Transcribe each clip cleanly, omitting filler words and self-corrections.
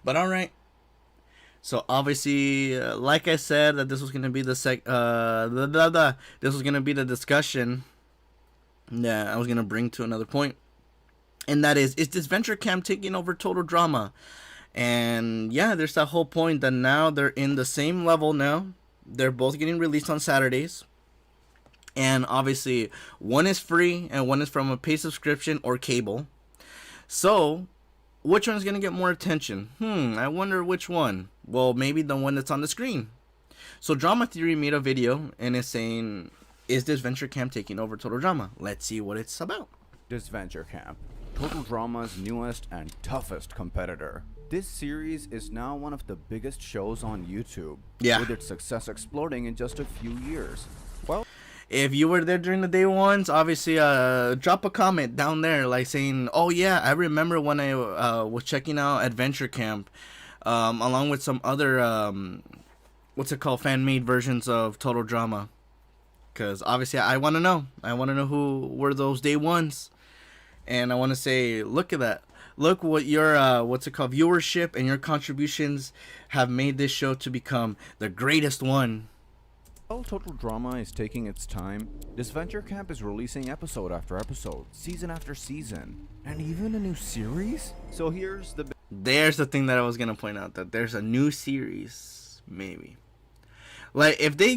But all right. So obviously, like I said, that this was gonna be the this was gonna be the discussion that I was gonna bring to another point, and that is Disventure Camp taking over Total Drama? And yeah, there's that whole point that now they're in the same level now. They're both getting released on Saturdays. And obviously, one is free and one is from a paid subscription or cable. So, which one's going to get more attention? I wonder which one. Well, maybe the one that's on the screen. So, Drama Theory made a video and is saying, is Disventure Camp taking over Total Drama? Let's see what it's about. Disventure Camp, Total Drama's newest and toughest competitor. This series is now one of the biggest shows on YouTube, with its success exploding in just a few years. Well, if you were there during the day ones, obviously drop a comment down there like saying, oh yeah, I remember when I was checking out Adventure Camp along with some other fan-made versions of Total Drama, because obviously I want to know who were those day ones. And I want to say, look at that. Look what your viewership and your contributions have made this show to become the greatest one. While Total Drama is taking its time, Disventure Camp is releasing episode after episode, season after season, and even a new series? So there's the thing that I was going to point out, that there's a new series, maybe. Like, if they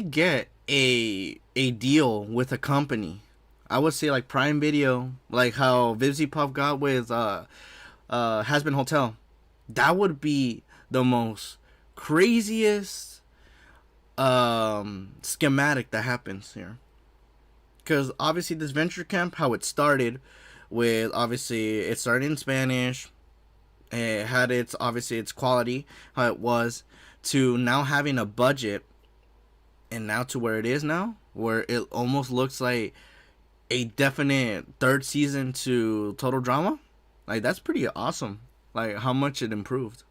get a deal with a company, I would say like Prime Video, like how Vivzy Puff got with Has Been Hotel. That would be the most craziest schematic that happens here. Because obviously this Venture Camp, how it started with, obviously it started in Spanish. It had its quality, how it was, to now having a budget, and now to where it is now, where it almost looks like a definite third season to Total Drama. Like, that's pretty awesome, like how much it improved.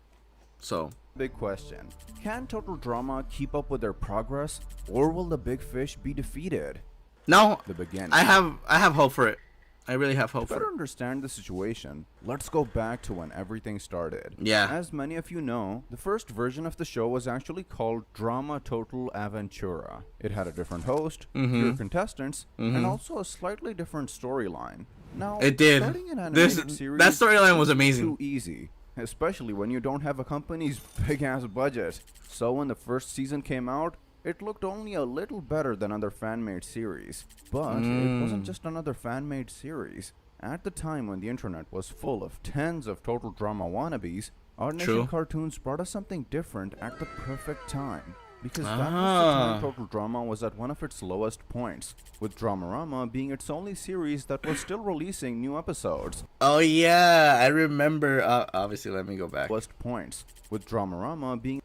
So big question, can Total Drama keep up with their progress, or will the big fish be defeated? No, the beginning. I have hope for it. I really have hope for it. To better understand the situation, let's go back to when everything started. Yeah. As many of you know, the first version of the show was actually called Drama Total Aventura. It had a different host, fewer contestants, and also a slightly different storyline. Now, it did. Starting an animated series, that storyline was amazing. Too easy, especially when you don't have a company's big-ass budget. So when the first season came out, it looked only a little better than other fan-made series. But it wasn't just another fan-made series. At the time when the internet was full of tens of Total Drama wannabes, our Nation Cartoons brought us something different at the perfect time. Because that was the time Total Drama was at one of its lowest points, with Dramarama being its only series that was still releasing new episodes. Oh yeah, I remember. Obviously, let me go back. Lowest points, with Dramarama being...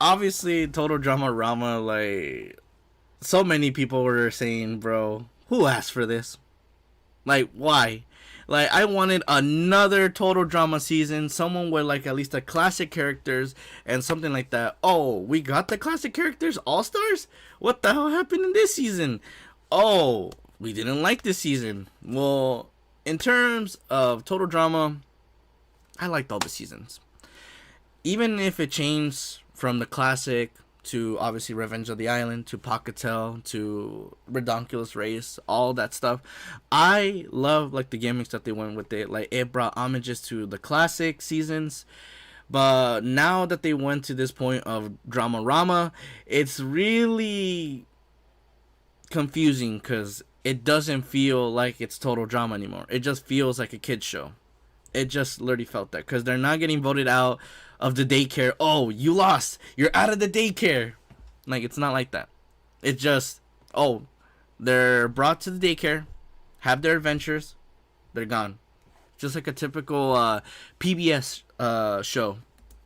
Obviously, Total Drama, like, so many people were saying, bro, who asked for this? Like, why? Like, I wanted another Total Drama season, someone with, like, at least the classic characters and something like that. Oh, we got the classic characters, All-Stars? What the hell happened in this season? Oh, we didn't like this season. Well, in terms of Total Drama, I liked all the seasons. Even if it changed from the classic to obviously Revenge of the Island to Pocketel to Redonkulous Race, all that stuff, I love like the gimmicks that they went with it. Like, it brought homages to the classic seasons, but now that they went to this point of Dramarama, it's really confusing because it doesn't feel like it's Total Drama anymore. It just feels like a kid's show. It just literally felt that, because they're not getting voted out of the daycare. Oh, you lost, you're out of the daycare. Like, it's not like that. It's just, oh, they're brought to the daycare, have their adventures, they're gone. Just like a typical PBS show.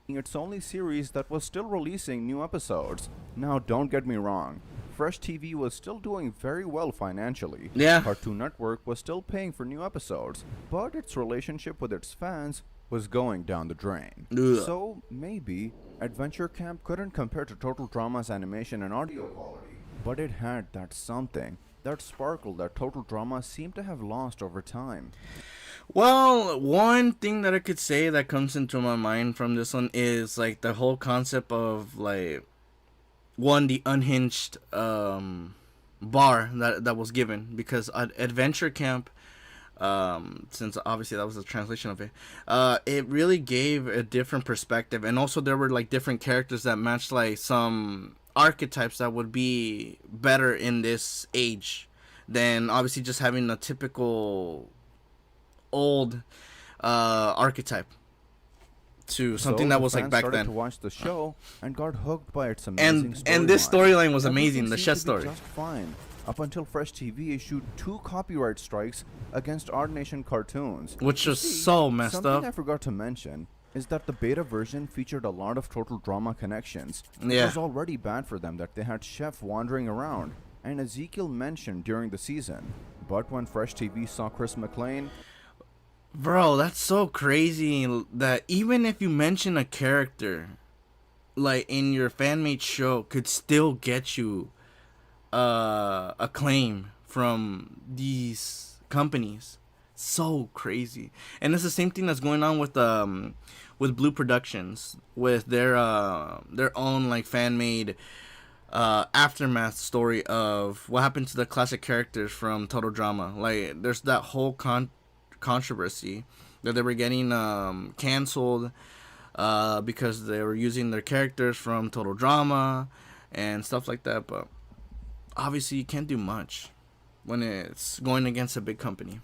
Its only series that was still releasing new episodes. Now, don't get me wrong, Fresh TV was still doing very well financially. Yeah. Cartoon Network was still paying for new episodes, but its relationship with its fans was going down the drain. Ugh. So maybe Adventure Camp couldn't compare to Total Drama's animation and audio quality, but it had that something, that sparkle that Total Drama seemed to have lost over time. Well, one thing that I could say that comes into my mind from this one is like the whole concept of like one the unhinged bar that was given because Adventure Camp, since obviously that was the translation of it really gave a different perspective, and also there were like different characters that matched like some archetypes that would be better in this age than obviously just having a typical old archetype to something that was like back then. To watch the show and got hooked by its amazing And this storyline was Everything amazing, the seemed chess to be story. just fine up until Fresh TV issued 2 copyright strikes against Odd Nation cartoons, Which You was see, so messed something up. I forgot to mention is that the beta version featured a lot of total drama connections. Yeah. It was already bad for them that they had Chef wandering around and Ezekiel mentioned during the season. But when Fresh TV saw Chris McLean, Bro, that's so crazy that even if you mention a character like in your fan made show could still get you a claim from these companies. So crazy. And it's the same thing that's going on with Blue Productions with their own like fan made aftermath story of what happened to the classic characters from Total Drama. Like there's that whole controversy that they were getting canceled because they were using their characters from Total Drama and stuff like that. But obviously, you can't do much when it's going against a big company.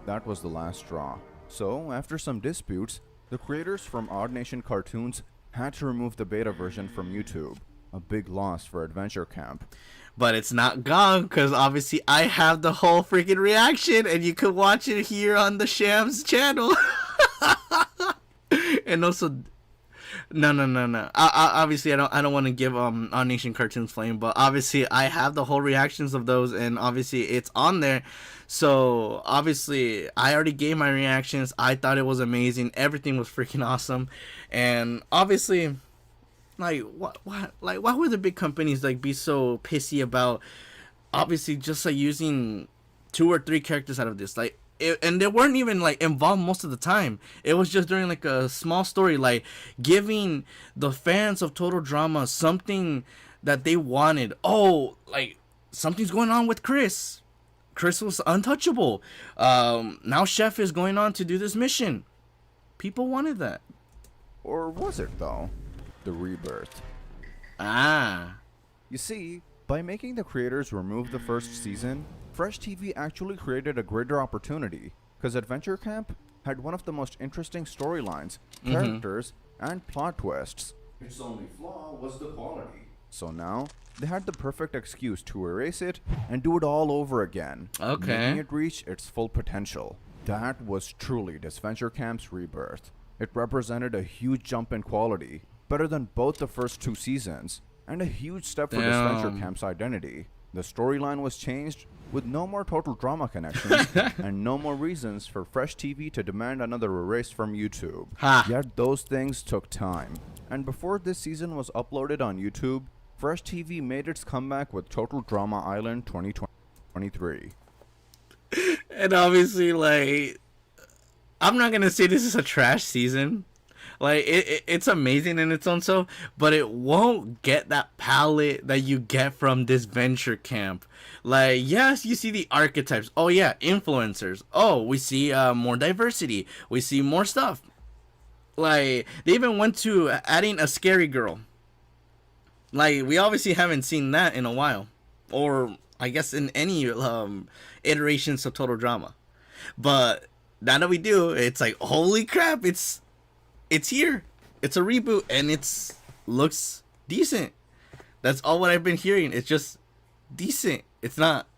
that was the last straw. So, after some disputes, the creators from Odd Nation Cartoons had to remove the beta version from YouTube. A big loss for Adventure Camp. But it's not gone because obviously I have the whole freaking reaction, and you can watch it here on the Sham's channel. And also, no. Obviously, I don't want to give On Nation Cartoons flame, but obviously I have the whole reactions of those, and obviously it's on there. So obviously I already gave my reactions. I thought it was amazing. Everything was freaking awesome, and obviously, like what like why would the big companies like be so pissy about obviously just like using 2 or 3 characters out of this and they weren't even like involved most of the time. It was just during like a small story, like giving the fans of Total Drama something that they wanted. Oh, like something's going on with Chris was untouchable. Now Chef is going on to do this mission. People wanted that. Or was it, though? The Rebirth. Ah. You see, by making the creators remove the first season, Fresh TV actually created a greater opportunity, because Adventure Camp had one of the most interesting storylines, characters, and plot twists. Its only flaw was the quality. So now, they had the perfect excuse to erase it and do it all over again, Okay. making it reach its full potential. That was truly Disventure Camp's Rebirth. It represented a huge jump in quality, better than both the first 2 seasons, and a huge step for Disventure Damn. Camp's identity. The storyline was changed, with no more Total Drama connections, and no more reasons for Fresh TV to demand another erase from YouTube. Ha. Yet those things took time. And before this season was uploaded on YouTube, Fresh TV made its comeback with Total Drama Island 2023. And obviously, like, I'm not gonna say this is a trash season. Like, it's amazing in its own self, but it won't get that palette that you get from Disventure Camp. Like, yes, you see the archetypes. Oh yeah, influencers. Oh, we see more diversity. We see more stuff. Like, they even went to adding a scary girl. Like, we obviously haven't seen that in a while, or I guess in any iterations of Total Drama. But now that we do, it's like, holy crap! It's here. It's a reboot, and it's looks decent. That's all what I've been hearing. It's just decent. It's not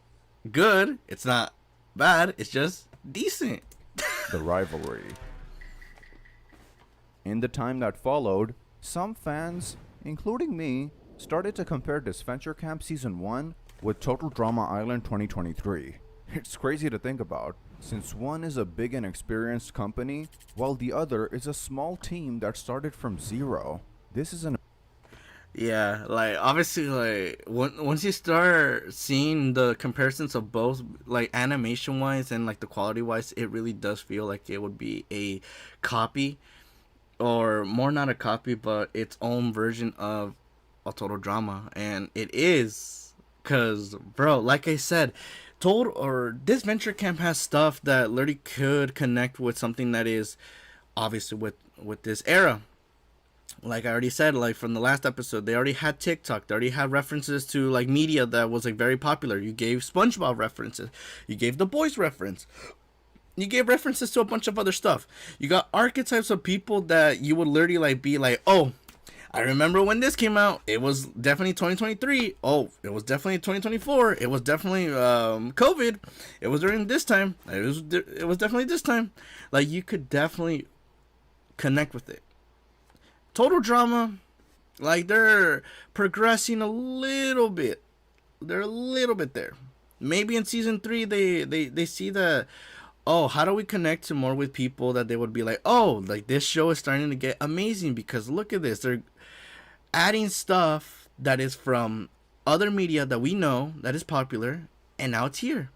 good. It's not bad. It's just decent. The rivalry. In the time that followed, some fans, including me, started to compare Disventure Camp Season 1 with Total Drama Island 2023. It's crazy to think about, since one is a big and experienced company, while the other is a small team that started from zero. This is an Yeah, like obviously, like once you start seeing the comparisons of both, like animation wise and like the quality wise, it really does feel like it would be a copy, or more not a copy, but its own version of a total drama, and it is, cause bro, like I said, total or this venture camp has stuff that literally could connect with something that is obviously with this era. Like I already said, like from the last episode, they already had TikTok. They already had references to like media that was like very popular. You gave SpongeBob references. You gave The Boys reference. You gave references to a bunch of other stuff. You got archetypes of people that you would literally like be like, oh, I remember when this came out. It was definitely 2023. Oh, it was definitely 2024. It was definitely COVID. It was during this time. It was definitely this time. Like you could definitely connect with it. Total drama, like they're progressing a little bit. They're a little bit there. Maybe in season 3 they see that, oh, how do we connect to more with people that they would be like, oh, like this show is starting to get amazing because look at this. They're adding stuff that is from other media that we know that is popular, and now it's here.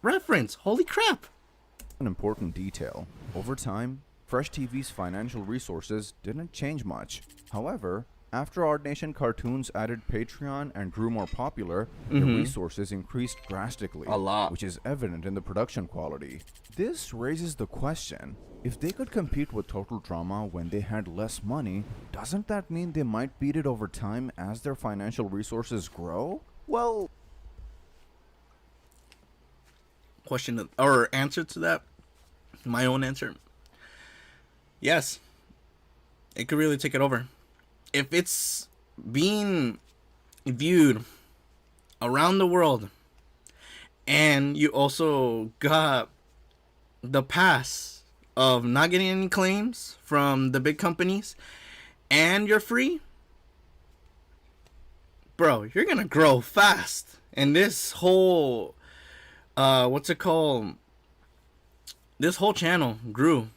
Reference. Holy crap. An important detail. Over time, Fresh TV's financial resources didn't change much. However, after Odd Nation Cartoons added Patreon and grew more popular, the resources increased drastically. A lot. Which is evident in the production quality. This raises the question, if they could compete with Total Drama when they had less money, doesn't that mean they might beat it over time as their financial resources grow? Well, Question or answer to that, my own answer. Yes, it could really take it over. If it's being viewed around the world, and you also got the pass of not getting any claims from the big companies, and you're free, bro, you're gonna grow fast. And this whole, what's it called? This whole channel grew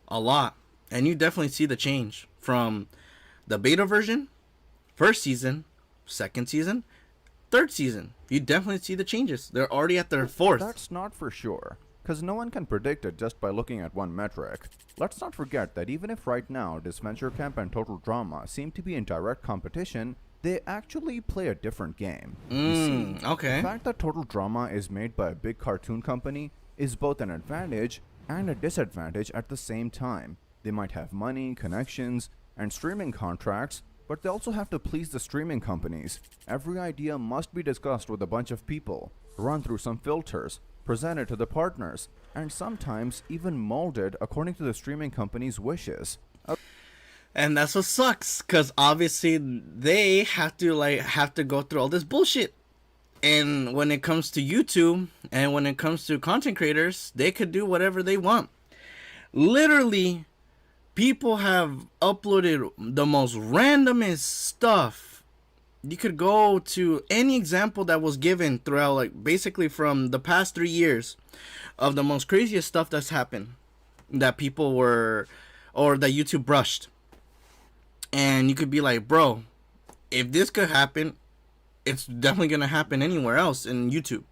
a lot. And you definitely see the change from the beta version, first season, second season, third season. You definitely see the changes. They're already at their fourth. That's not for sure, because no one can predict it just by looking at one metric. Let's not forget that even if right now Disventure Camp and Total Drama seem to be in direct competition, they actually play a different game. You see, Okay. the fact that Total Drama is made by a big cartoon company is both an advantage and a disadvantage at the same time. They might have money, connections, and streaming contracts, but they also have to please the streaming companies. Every idea must be discussed with a bunch of people, run through some filters, presented to the partners, and sometimes even molded according to the streaming company's wishes. And that's what sucks, cause obviously they have to go through all this bullshit. And when it comes to YouTube and when it comes to content creators, they could do whatever they want. Literally, people have uploaded the most randomest stuff. You could go to any example that was given throughout, like, basically from the past 3 years of the most craziest stuff that's happened that people were, or that YouTube brushed. And you could be like, bro, if this could happen, it's definitely going to happen anywhere else in YouTube.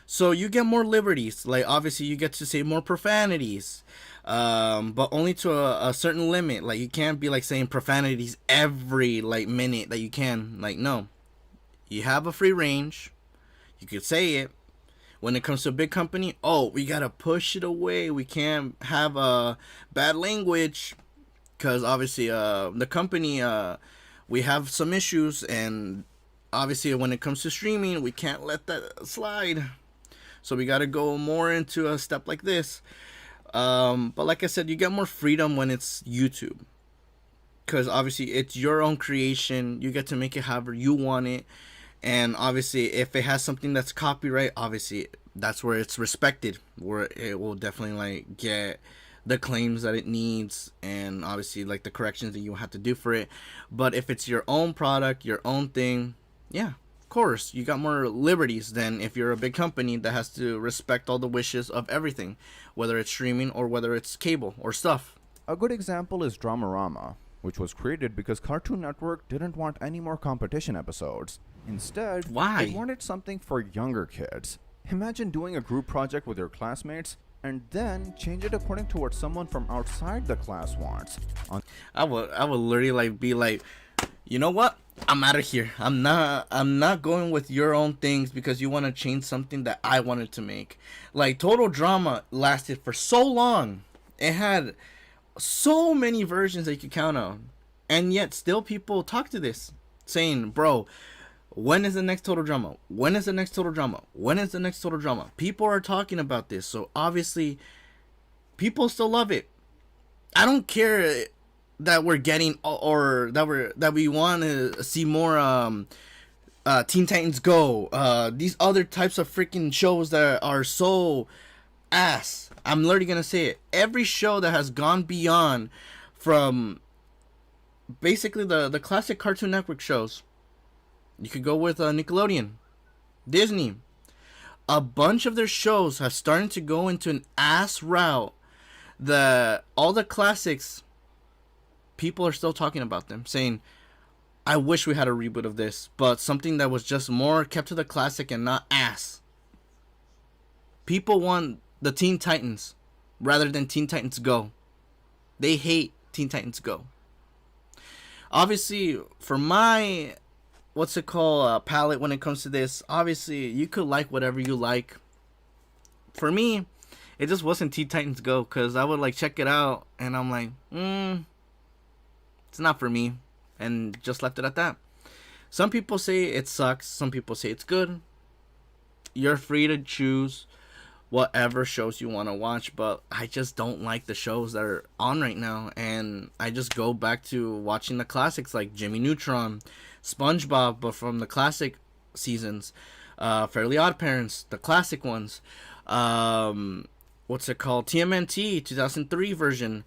So you get more liberties. Like, obviously, you get to say more profanities. But only to a certain limit. Like, you can't be, like, saying profanities every, like, minute that you can. Like, no. You have a free range. You could say it. When it comes to a big company, oh, we got to push it away. We can't have bad language. Because, obviously, the company, we have some issues. And, obviously, when it comes to streaming, we can't let that slide. So we got to go more into a step like this. But like I said, you get more freedom when it's YouTube. Because obviously it's your own creation. You get to make it however you want it. And obviously if it has something that's copyright, obviously that's where it's respected. Where it will definitely like get the claims that it needs. And obviously like the corrections that you have to do for it. But if it's your own product, your own thing, yeah. Of course, you got more liberties than if you're a big company that has to respect all the wishes of everything, whether it's streaming or whether it's cable or stuff. A good example is Dramarama, which was created because Cartoon Network didn't want any more competition episodes. Instead, Why? they wanted something for younger kids. Imagine doing a group project with your classmates and then change it according to what someone from outside the class wants. I would literally like be like, you know what? I'm out of here. I'm not going with your own things because you want to change something that I wanted to make. Like Total Drama lasted for so long. It had so many versions that you could count on. And yet still people talk to this saying, "Bro, when is the next Total Drama? When is the next Total Drama? When is the next Total Drama?" People are talking about this. So obviously people still love it. I don't care that we're getting or that we want to see more Teen Titans Go, these other types of freaking shows that are so ass. I'm literally gonna say it. Every show that has gone beyond from basically the classic Cartoon Network shows. You could go with Nickelodeon, Disney. A bunch of their shows have started to go into an ass route. All the classics, people are still talking about them, saying, "I wish we had a reboot of this, but something that was just more kept to the classic and not ass." People want the Teen Titans rather than Teen Titans Go. They hate Teen Titans Go. Obviously, for my palette when it comes to this, obviously you could like whatever you like. For me, it just wasn't Teen Titans Go, because I would like check it out and I'm like, it's not for me, and just left it at that. Some people say it sucks, some people say it's good. You're free to choose whatever shows you want to watch, but I just don't like the shows that are on right now, and I just go back to watching the classics like Jimmy Neutron, SpongeBob, but from the classic seasons, Fairly Odd Parents, the classic ones, TMNT 2003 version.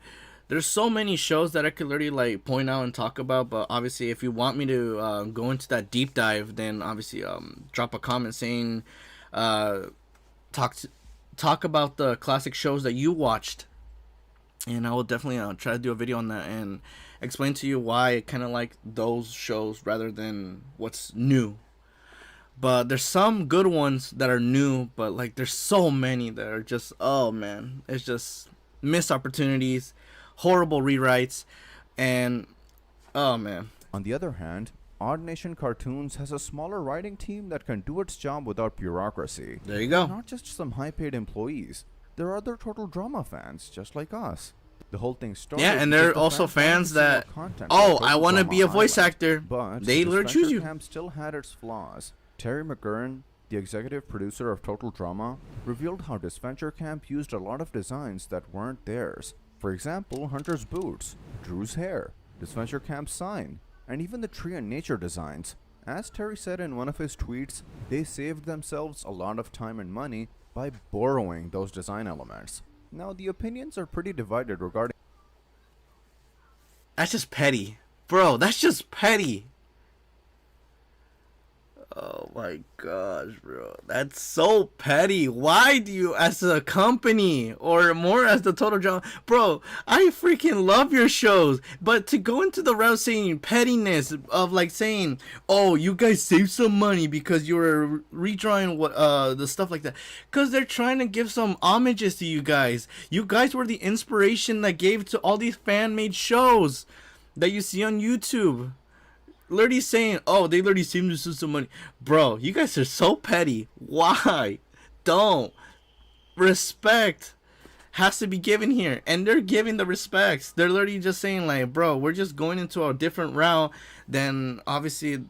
There's so many shows that I could literally like point out and talk about, but obviously if you want me to go into that deep dive, then obviously drop a comment saying talk about the classic shows that you watched, and I will definitely try to do a video on that and explain to you why I kind of like those shows rather than what's new. But there's some good ones that are new, but like there's so many that are just, oh man, it's just missed opportunities, horrible rewrites, and oh man. On the other hand, Odd Nation Cartoons has a smaller writing team that can do its job without bureaucracy. There you go. Not just some high-paid employees. There are other Total Drama fans, just like us. The whole thing started. Yeah, and there are also fans that, oh, I want to be a voice actor. But they literally choose you. Disventure Camp still had its flaws. Terry McGurran, the executive producer of Total Drama, revealed how Disventure Camp used a lot of designs that weren't theirs. For example, Hunter's boots, Drew's hair, Disventure Camp's sign, and even the tree and nature designs. As Terry said in one of his tweets, they saved themselves a lot of time and money by borrowing those design elements. Now, the opinions are pretty divided regarding... That's just petty. Bro, that's just petty. Oh my gosh, bro. That's so petty. Why do you, as a company, or more as the Total Drama... Bro, I freaking love your shows. But to go into the route saying pettiness of like saying, oh, you guys saved some money because you were redrawing what the stuff like that. Because they're trying to give some homages to you guys. You guys were the inspiration that gave to all these fan-made shows that you see on YouTube. Literally saying, oh, they literally seem to save some money. Bro, you guys are so petty. Why? Don't. Respect has to be given here. And they're giving the respects. They're literally just saying, like, bro, we're just going into a different route than, obviously,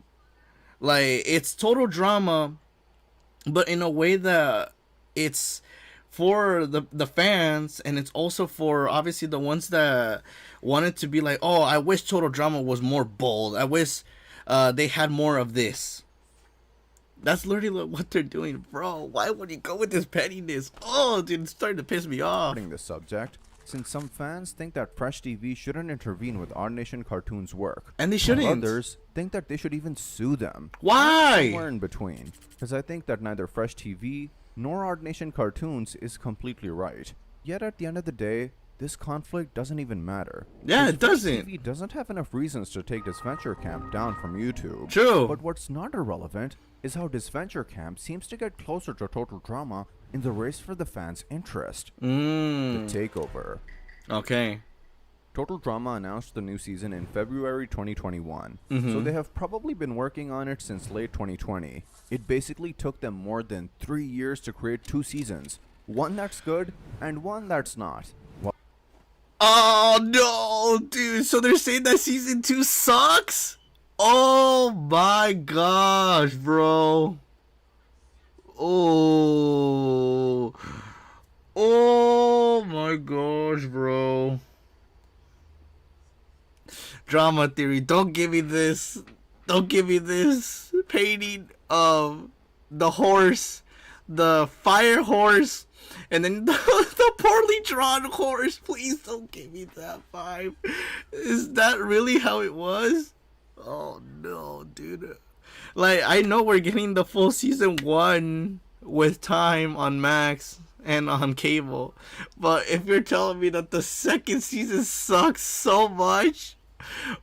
like, it's Total Drama, but in a way that it's for the fans, and it's also for, obviously, the ones that wanted to be like, oh, I wish Total Drama was more bold. I wish they had more of this. That's literally what they're doing, bro. Why would you go with this pettiness? Oh, dude, it's starting to piss me off. This subject, since some fans think that Fresh TV shouldn't intervene with Odd Nation Cartoons' work, and they shouldn't. Others think that they should even sue them. Why? Somewhere in between, because I think that neither Fresh TV nor Odd Nation Cartoons is completely right. Yet at the end of the day, this conflict doesn't even matter. Yeah, it Because doesn't. TV doesn't have enough reasons to take Disventure Camp down from YouTube. True. But what's not irrelevant is how Disventure Camp seems to get closer to Total Drama in the race for the fans' interest. The takeover. Okay. Total Drama announced the new season in February 2021, so they have probably been working on it since late 2020. It basically took them more than 3 years to create 2 seasons, one that's good and one that's not. Oh no, dude. So they're saying that season 2 sucks? Oh my gosh, bro. Oh. Oh my gosh, bro. Drama theory. Don't give me this. Don't give me this painting of the horse, the fire horse, and then the poorly drawn horse. Please don't give me that vibe. Is that really how it was? Oh no, dude. Like, I know we're getting the full season 1 with time on Max and on cable, but if you're telling me that the second season sucks so much,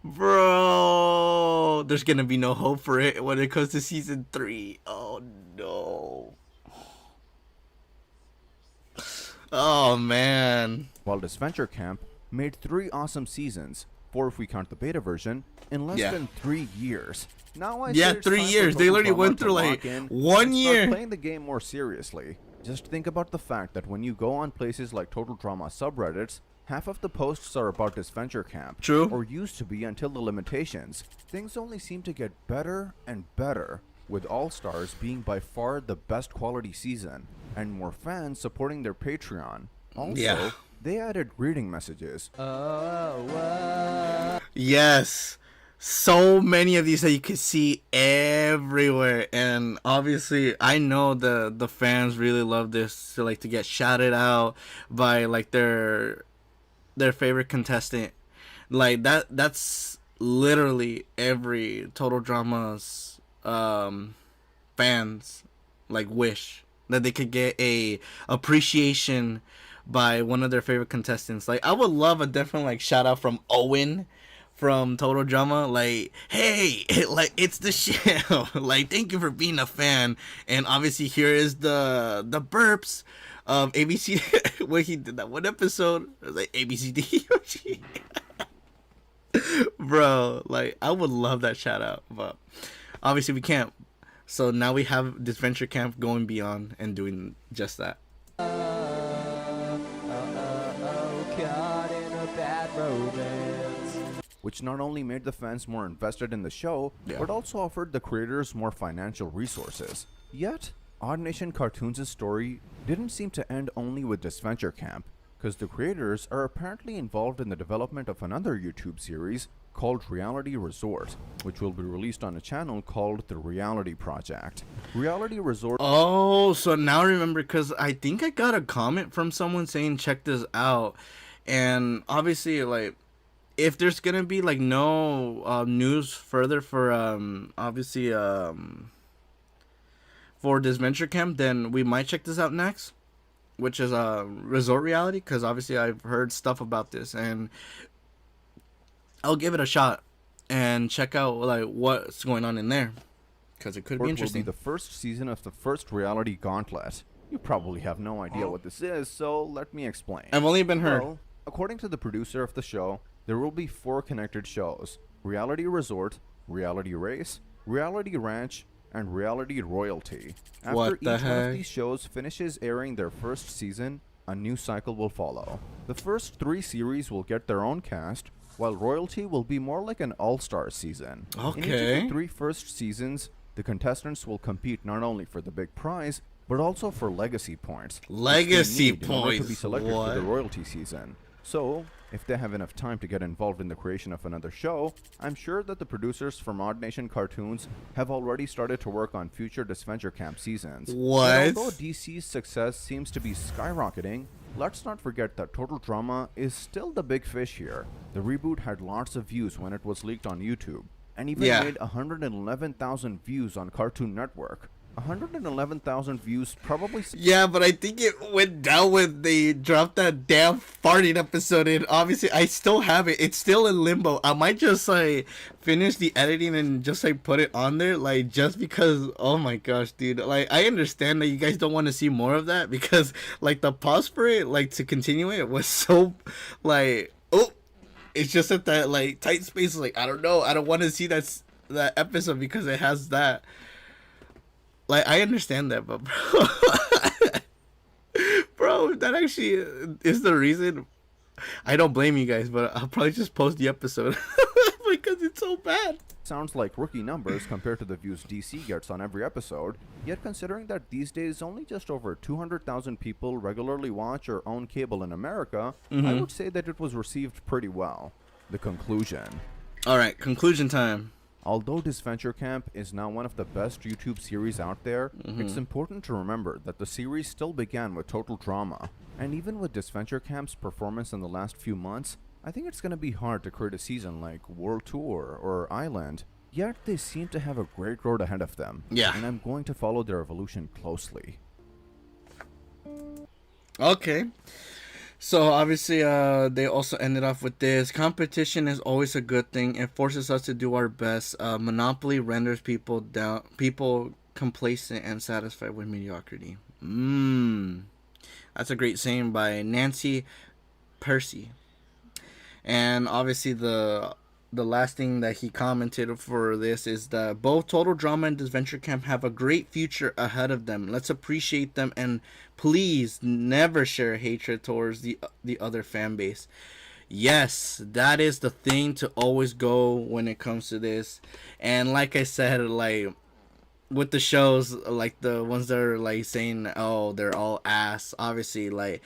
bro, there's gonna be no hope for it when it comes to season 3. Oh no. Oh man. While Disventure Camp made 3 awesome seasons, 4 if we count the beta version, in less than 3 years. Now I say it's 3 time for years. They Total literally Drama went to through like lock in 1 and year. start playing the game more seriously. Just think about the fact that when you go on places like Total Drama subreddits, half of the posts are about Disventure Camp. True. Or used to be until the limitations. Things only seem to get better and better, with All Stars being by far the best quality season, and more fans supporting their Patreon. Also, they added greeting messages. Yes. So many of these that you could see everywhere, and obviously I know the fans really love this, to like to get shouted out by like their favorite contestant. Like that's literally every Total Drama's fans like wish that they could get a appreciation by one of their favorite contestants. Like, I would love a different like shout out from Owen from Total Drama, like, hey, like, it's the Sham. Like, thank you for being a fan. And obviously here is the burps of ABC when he did that one episode. It was like ABCD. Bro, like, I would love that shout out, but obviously we can't. So now we have Disventure Camp going beyond and doing just that. Caught in a bad romance. Which not only made the fans more invested in the show, but also offered the creators more financial resources. Yet, Odd Nation Cartoons' story didn't seem to end only with Disventure Camp, because the creators are apparently involved in the development of another YouTube series called Reality Resort, which will be released on a channel called The Reality Project. Reality Resort... Oh, so now I remember, because I think I got a comment from someone saying check this out, and obviously, like, if there's gonna be like no news further for obviously for Disventure Camp, then we might check this out next, which is Resort Reality, because obviously I've heard stuff about this, and I'll give it a shot and check out like what's going on in there, because it could be interesting. Will be the first season of the first Reality Gauntlet. You probably have no idea what this is, so let me explain. I've only been heard. Well, according to the producer of the show, there will be 4 connected shows: Reality Resort, Reality Race, Reality Ranch, and Reality Royalty. After each one of these shows finishes airing their first season, a new cycle will follow. The first 3 series will get their own cast, while Royalty will be more like an all-star season. In each of the 3 first seasons, the contestants will compete not only for the big prize, but also for legacy points. Legacy points in order to be points. selected What? for the Royalty season. So, if they have enough time to get involved in the creation of another show, I'm sure that the producers from Odd Nation Cartoons have already started to work on future Disventure Camp seasons. What? And although DC's success seems to be skyrocketing, let's not forget that Total Drama is still the big fish here. The reboot had lots of views when it was leaked on YouTube, and even made 111,000 views on Cartoon Network. 111,000 views probably. Yeah, but I think it went down when they dropped that damn farting episode in. Obviously, I still have it. It's still in limbo. I might just like finish the editing and just like put it on there, like just because. Oh my gosh, dude! Like I understand that you guys don't want to see more of that because like the pause for it, like to continue it was so like oh, it's just at that like tight space. Like I don't know, I don't want to see that episode because it has that. Like, I understand that, but bro, that actually is the reason. I don't blame you guys, but I'll probably just post the episode because it's so bad. Sounds like rookie numbers compared to the views DC gets on every episode, yet considering that these days only just over 200,000 people regularly watch or own cable in America, I would say that it was received pretty well. The conclusion. Alright, conclusion time. Although Disventure Camp is now one of the best YouTube series out there, it's important to remember that the series still began with total drama. And even with Disventure Camp's performance in the last few months, I think it's going to be hard to create a season like World Tour or Island. Yet they seem to have a great road ahead of them. Yeah. And I'm going to follow their evolution closely. Okay. So obviously, they also ended off with this. Competition is always a good thing. It forces us to do our best. Monopoly renders people complacent and satisfied with mediocrity. That's a great saying by Nancy Percy. And obviously, the last thing that he commented for this is that both Total Drama and Disventure Camp have a great future ahead of them. Let's appreciate them and please never share hatred towards the other fan base. Yes, that is the thing to always go when it comes to this. And like I said, like with the shows, like the ones that are like saying, oh, they're all ass, obviously, like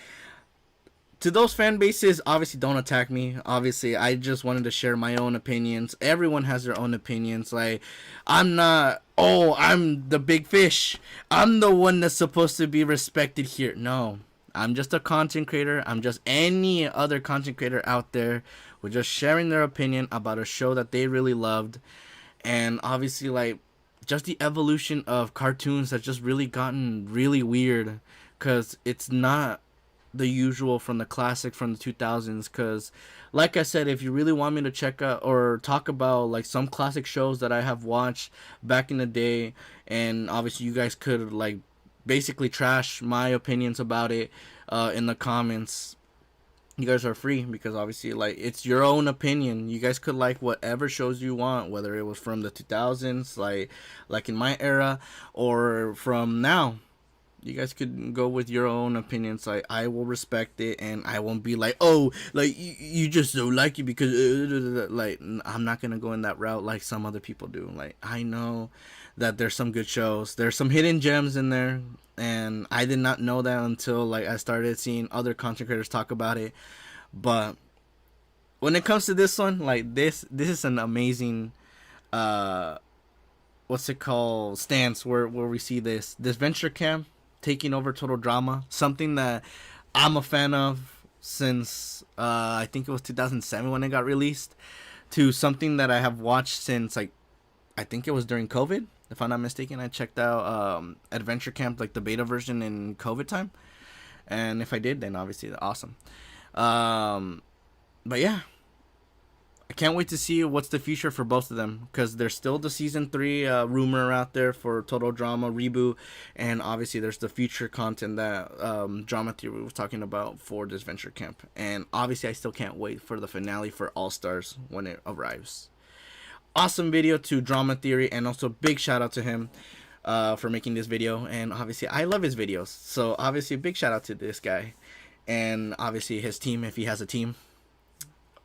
to those fan bases, obviously don't attack me. Obviously, I just wanted to share my own opinions. Everyone has their own opinions. Like, I'm not, oh, I'm the big fish. I'm the one that's supposed to be respected here. No, I'm just a content creator. I'm just any other content creator out there who just sharing their opinion about a show that they really loved. And obviously, like, just the evolution of cartoons has just really gotten really weird because it's not the usual from the classic from the 2000s. Because like I said, if you really want me to check out or talk about like some classic shows that I have watched back in the day, and obviously you guys could like basically trash my opinions about it in the comments, you guys are free, because obviously like it's your own opinion. You guys could like whatever shows you want, whether it was from the 2000s like in my era or from now. You guys could go with your own opinions. Like, I will respect it, and I won't be like, oh, like, you just don't like it because, like, I'm not going to go in that route like some other people do. Like, I know that there's some good shows. There's some hidden gems in there, and I did not know that until, like, I started seeing other content creators talk about it. But when it comes to this one, like, this is an amazing, what's it called, stance where we see this Disventure Camp taking over Total Drama, something that I'm a fan of since I think it was 2007 when it got released, to something that I have watched since, like, I think it was during COVID, if I'm not mistaken. I checked out Adventure Camp, like the beta version in COVID time, and if I did, then obviously awesome. But yeah, I can't wait to see what's the future for both of them, because there's still the season 3 rumor out there for Total Drama reboot, and obviously there's the future content that Drama Theory was talking about for Disventure Camp. And obviously I still can't wait for the finale for All Stars when it arrives. Awesome video to Drama Theory, and also big shout out to him for making this video. And obviously I love his videos, so obviously big shout out to this guy, and obviously his team if he has a team.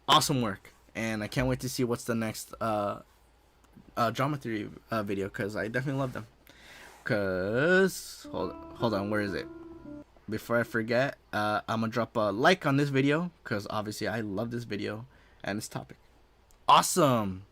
Awesome work. And I can't wait to see what's the next Drama Theory video, because I definitely love them. Because, hold on, where is it? Before I forget, I'm going to drop a like on this video, because obviously I love this video and this topic. Awesome!